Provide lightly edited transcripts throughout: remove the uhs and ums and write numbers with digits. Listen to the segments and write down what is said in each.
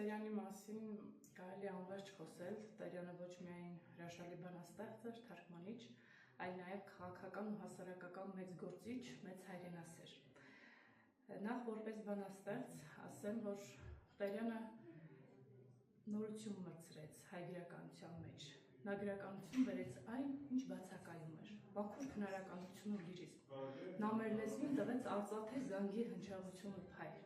Տերյանի մասին կարելի է անվերջ խոսել, Տերյանը ոչ միայն հրաշալի բանաստեղծ էր, թարգմանիչ, այլ նաև քաղաքական ու հասարակական մեծ գործիչ, մեծ հայրենասեր։ Նախ որպես բանաստեղծ ասեմ, որ Տերյանը նորություն մտցրեց հայ գրականության մեջ։ Նա գրականություն բերեց այն, ինչ բացակայում էր, մաքուր քնարականություն ու լիրիզմ։ Նա մեր լեզվին տվեց արծաթե զանգի հնչեղություն ու փայլ։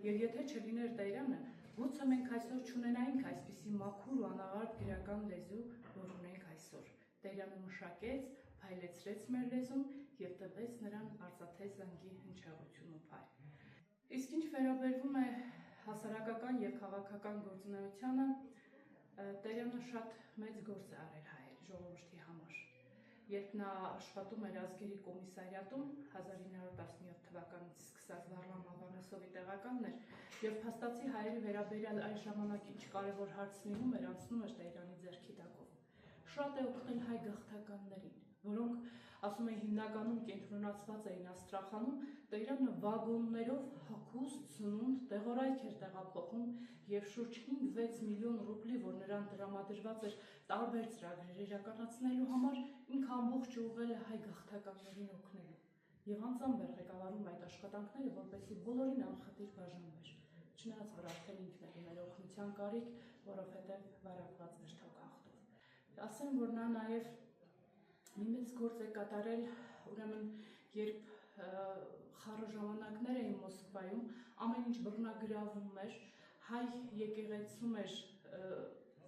Եվ եթե չլիներ Տերյանը, գուցե մենք այսօր չունենայինք այսպիսի մաքուր ու անաղարտ գրական լեզու, որ ունենք այսօր։ Տերյանը մշակեց, փայլեցրեց մեր լեզուն եւ տվեց նրան արծաթե զանգի հնչեղություն ու փայլ։ Իսկ ինչ վերաբերվում է հասարակական եւ քաղաքական գործունեությանը, Տերյանը շատ մեծ գործ է արել հայերի ժողովրդի համար։ Երբ նա աշխատում էր ազգերի կոմիսարիատում 1917 թվականից սկսած Վառլամ Ավանեսովի տեղականն էր եւ փաստացի հայերի վերաբերյալ այն ժամանակ ինչ կարևոր հարց լինում էր, անցնում էր Տերյանի ձեռքի տակով։ Շատ է օգնել հայ գաղթականներին, որոնք ասում են հիմնականում կենտրոնացված էին Աստրախանում, Տերյանը վագոններով հագուստ, սնունդ, տեղորայք էր տեղափոխում եւ շուրջ 5-6 միլիոն ռուբլի, որ նրան տրամադրված էր տարբեր ծրագրեր իրականացնելու համար, ինքը ամբողջ ուղղել է հայ գաղթականներին օգնելու եւ անձամբ էր ղեկավարում այդ աշխատանքները, որպեսզի բոլորին անխտիր բաժանվեր, չնայած որ արդեն ինքն էր ուներ օգնության կարիք, որովհետեւ վարակված էր թոքախտով։ Ասեմ, որ նա նաև մի մեծ գործ է կատարել, ուրեմն երբ խառը ժամանակներ էին Մոսկվայում, ամեն ինչ բռնագրավում էր, հայ եկեղեցում էր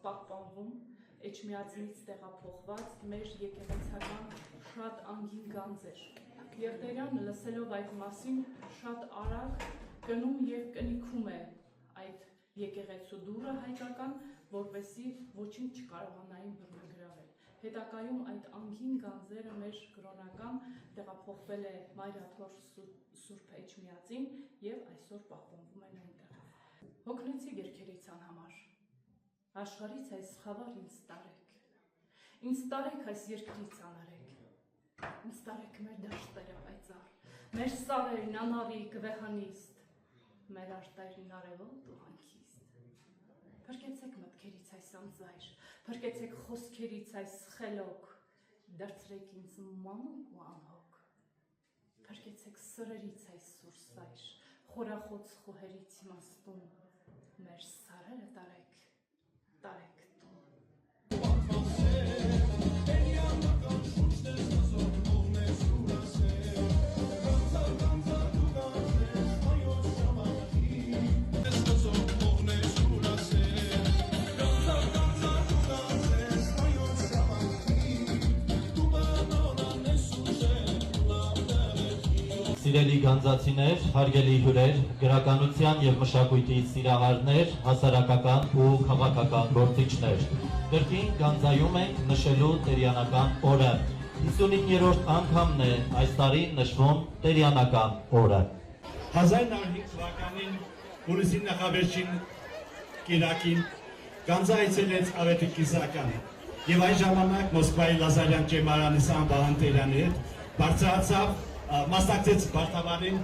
պահպանվում, Էջմիածնից տեղափոխված մեր եկեղեցական շատ անգին գանձ էր։ Եվ Տերյանը լսելով այդ մասին շատ արագ գնում եւ կնիքում է այդ եկեղեցու դուռը հայկական, որպեսզի ոչինչ չկարողանային բռնագրավել։ Հետագայում այդ անգին գանձերը մեր կրոնական տեղափոխվել է Մայրաթոր Սուրբ Էջմիածին եւ այսօր պահպանվում են այնտեղ։ Հոգնեցի երգերից անհամար։ Աշխարհից այս խավար ինձ տարեք։ Ինձ տարեք այս երկրից անարեք։ Ինձ տարեք մեր դաշտերը պայծառ, մեր սարերն անարիկ վեհանիստ, մեր արտերն արևոտ ու հանգիստ։ Փրկեցեք մտքերից այս անձայր, փրկեցեք խոսքերից այս խելոք, դարձրեք ինձ մանուկ ու անհոգ։ Փրկեցեք սրերից այս սուր սայր, խորախոց խոհերից իմաստուն, մեր սարերը տարեք, տարեք տուն։ Սիրելի գանձացիներ, հարգելի հյուրեր, գրականության եւ մշակույթի սիրահարներ, հասարակական ու քաղաքական գործիչներ, կրկին գանձայում ենք նշելու Տերյանական օրը։ 59-րդ անգամն է այս տարի նշվում Տերյանական օրը։ 1905 թվականին հունիսի նախավերջին կիրակին գանձը այցելեց Ավետիք Կիսականը եւ այն ժամանակ Մոսկվայի Լազարյան ճեմարանի Սամբահան Տերյանի հետ բարձրացավ մասնակցեց Բարթավարին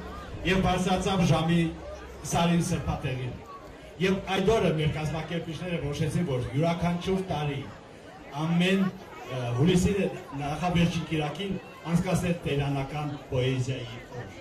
եւ բարձրացավ ժամի Սարին սրբատեղին։ Եվ այդ օրը մեր կազմակերպիչները որոշեցին, որ յուրաքանչյուր տարի ամեն հունիսի նախավերջին կիրակին անցկացնել Տերյանական պոեզիայի օր։